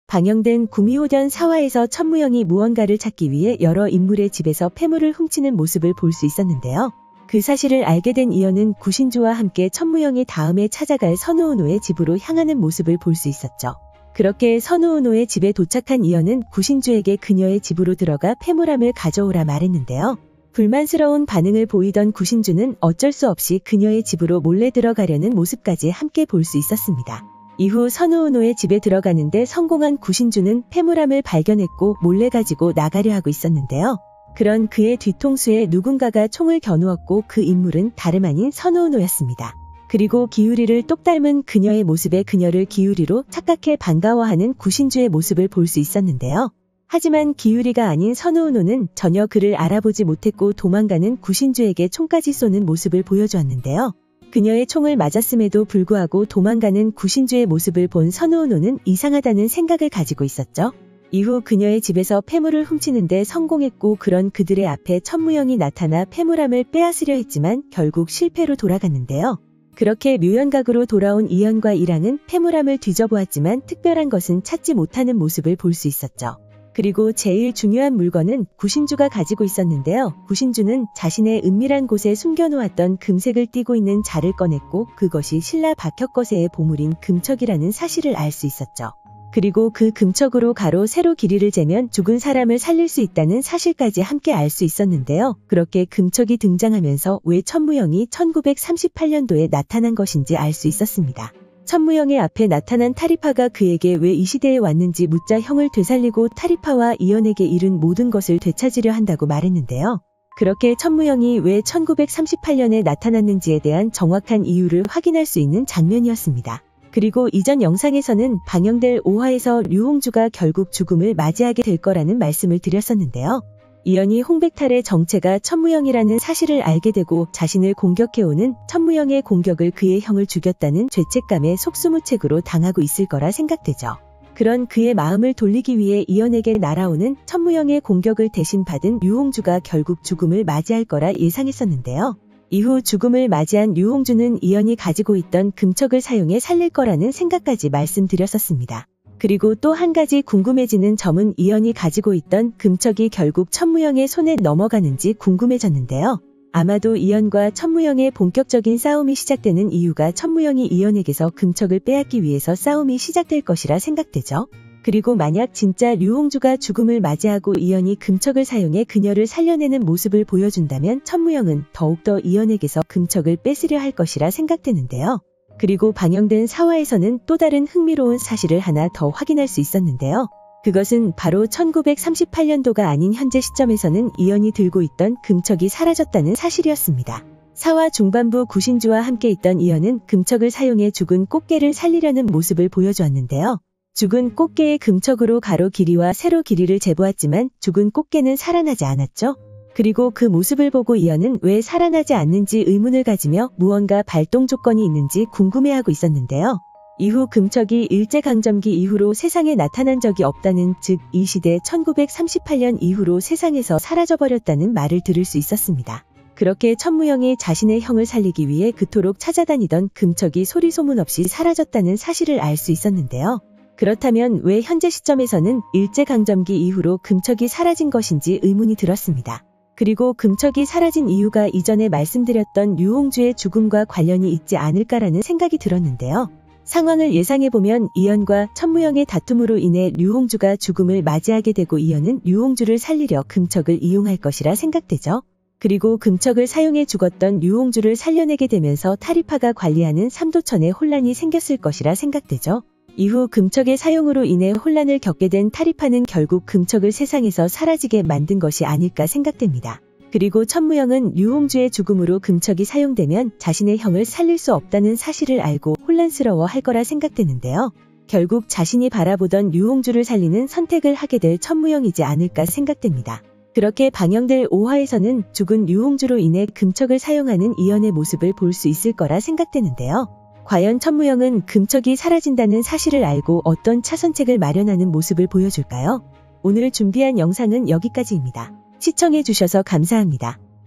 방영된 구미호전 4화에서 천무영이 무언가를 찾기 위해 여러 인물의 집에서 폐물을 훔치는 모습을 볼 수 있었는데요. 그 사실을 알게 된 이연은 구신주와 함께 천무영이 다음에 찾아갈 선우은호의 집으로 향하는 모습을 볼 수 있었죠. 그렇게 선우은호의 집에 도착한 이연은 구신주에게 그녀의 집으로 들어가 폐물함을 가져오라 말했는데요. 불만스러운 반응을 보이던 구신주는 어쩔 수 없이 그녀의 집으로 몰래 들어가려는 모습까지 함께 볼 수 있었습니다. 이후 선우은호의 집에 들어가는데 성공한 구신주는 폐물함을 발견했고 몰래 가지고 나가려 하고 있었는데요. 그런 그의 뒤통수에 누군가가 총을 겨누었고 그 인물은 다름 아닌 선우은호였습니다. 그리고 기우리를 똑 닮은 그녀의 모습에 그녀를 기우리로 착각해 반가워하는 구신주의 모습을 볼 수 있었는데요. 하지만 기우리가 아닌 선우은호는 전혀 그를 알아보지 못했고 도망가는 구신주에게 총까지 쏘는 모습을 보여주었는데요. 그녀의 총을 맞았음에도 불구하고 도망가는 구신주의 모습을 본 선우은호는 이상하다는 생각을 가지고 있었죠. 이후 그녀의 집에서 폐물을 훔치는데 성공했고 그런 그들의 앞에 천무영이 나타나 폐물함을 빼앗으려 했지만 결국 실패로 돌아갔는데요. 그렇게 묘연각으로 돌아온 이연과 이랑은 폐물함을 뒤져보았지만 특별한 것은 찾지 못하는 모습을 볼 수 있었죠. 그리고 제일 중요한 물건은 구신주가 가지고 있었는데요. 구신주는 자신의 은밀한 곳에 숨겨놓았던 금색을 띠고 있는 자를 꺼냈고 그것이 신라 박혁거세의 보물인 금척이라는 사실을 알 수 있었죠. 그리고 그 금척으로 가로 세로 길이를 재면 죽은 사람을 살릴 수 있다는 사실까지 함께 알 수 있었는데요. 그렇게 금척이 등장하면서 왜 천무영이 1938년도에 나타난 것인지 알 수 있었습니다. 천무영의 앞에 나타난 타리파가 그에게 왜 이 시대에 왔는지 묻자 형을 되살리고 타리파와 이연에게 잃은 모든 것을 되찾으려 한다고 말했는데요. 그렇게 천무영이 왜 1938년에 나타났는지에 대한 정확한 이유를 확인할 수 있는 장면이었습니다. 그리고 이전 영상에서는 방영될 5화에서 류홍주가 결국 죽음을 맞이하게 될 거라는 말씀을 드렸었는데요. 이연이 홍백탈의 정체가 천무영이라는 사실을 알게 되고 자신을 공격해오는 천무영의 공격을 그의 형을 죽였다는 죄책감에 속수무책으로 당하고 있을 거라 생각되죠. 그런 그의 마음을 돌리기 위해 이연에게 날아오는 천무영의 공격을 대신 받은 류홍주가 결국 죽음을 맞이할 거라 예상했었는데요. 이후 죽음을 맞이한 류홍주는 이연이 가지고 있던 금척을 사용해 살릴 거라는 생각까지 말씀드렸었습니다. 그리고 또 한 가지 궁금해지는 점은 이연이 가지고 있던 금척이 결국 천무영의 손에 넘어가는지 궁금해졌는데요. 아마도 이연과 천무영의 본격적인 싸움이 시작되는 이유가 천무영이 이연에게서 금척을 빼앗기 위해서 싸움이 시작될 것이라 생각되죠. 그리고 만약 진짜 류홍주가 죽음을 맞이하고 이연이 금척을 사용해 그녀를 살려내는 모습을 보여준다면 천무영은 더욱더 이연에게서 금척을 뺏으려 할 것이라 생각되는데요. 그리고 방영된 4화에서는 또 다른 흥미로운 사실을 하나 더 확인할 수 있었는데요. 그것은 바로 1938년도가 아닌 현재 시점에서는 이연이 들고 있던 금척이 사라졌다는 사실이었습니다. 4화 중반부 구신주와 함께 있던 이연은 금척을 사용해 죽은 꽃게를 살리려는 모습을 보여주었는데요. 죽은 꽃게의 금척으로 가로 길이와 세로 길이를 재보았지만 죽은 꽃게는 살아나지 않았죠. 그리고 그 모습을 보고 이연은 왜 살아나지 않는지 의문을 가지며 무언가 발동 조건이 있는지 궁금해하고 있었는데요. 이후 금척이 일제강점기 이후로 세상에 나타난 적이 없다는 즉 이 시대 1938년 이후로 세상에서 사라져버렸다는 말을 들을 수 있었습니다. 그렇게 천무영이 자신의 형을 살리기 위해 그토록 찾아다니던 금척이 소리소문 없이 사라졌다는 사실을 알 수 있었는데요. 그렇다면 왜 현재 시점에서는 일제강점기 이후로 금척이 사라진 것인지 의문이 들었습니다. 그리고 금척이 사라진 이유가 이전에 말씀드렸던 류홍주의 죽음과 관련이 있지 않을까라는 생각이 들었는데요. 상황을 예상해보면 이연과 천무영의 다툼으로 인해 류홍주가 죽음을 맞이하게 되고 이연은 류홍주를 살리려 금척을 이용할 것이라 생각되죠. 그리고 금척을 사용해 죽었던 류홍주를 살려내게 되면서 타리파가 관리하는 삼도천에 혼란이 생겼을 것이라 생각되죠. 이후 금척의 사용으로 인해 혼란을 겪게 된 타리파는 결국 금척을 세상에서 사라지게 만든 것이 아닐까 생각됩니다. 그리고 천무영은 류홍주의 죽음으로 금척이 사용되면 자신의 형을 살릴 수 없다는 사실을 알고 혼란스러워 할 거라 생각되는데요. 결국 자신이 바라보던 류홍주를 살리는 선택을 하게 될 천무영이지 않을까 생각됩니다. 그렇게 방영될 5화에서는 죽은 류홍주로 인해 금척을 사용하는 이연의 모습을 볼 수 있을 거라 생각되는데요. 과연 천무영은 금척이 사라진다는 사실을 알고 어떤 차선책을 마련하는 모습을 보여줄까요? 오늘 준비한 영상은 여기까지입니다. 시청해주셔서 감사합니다.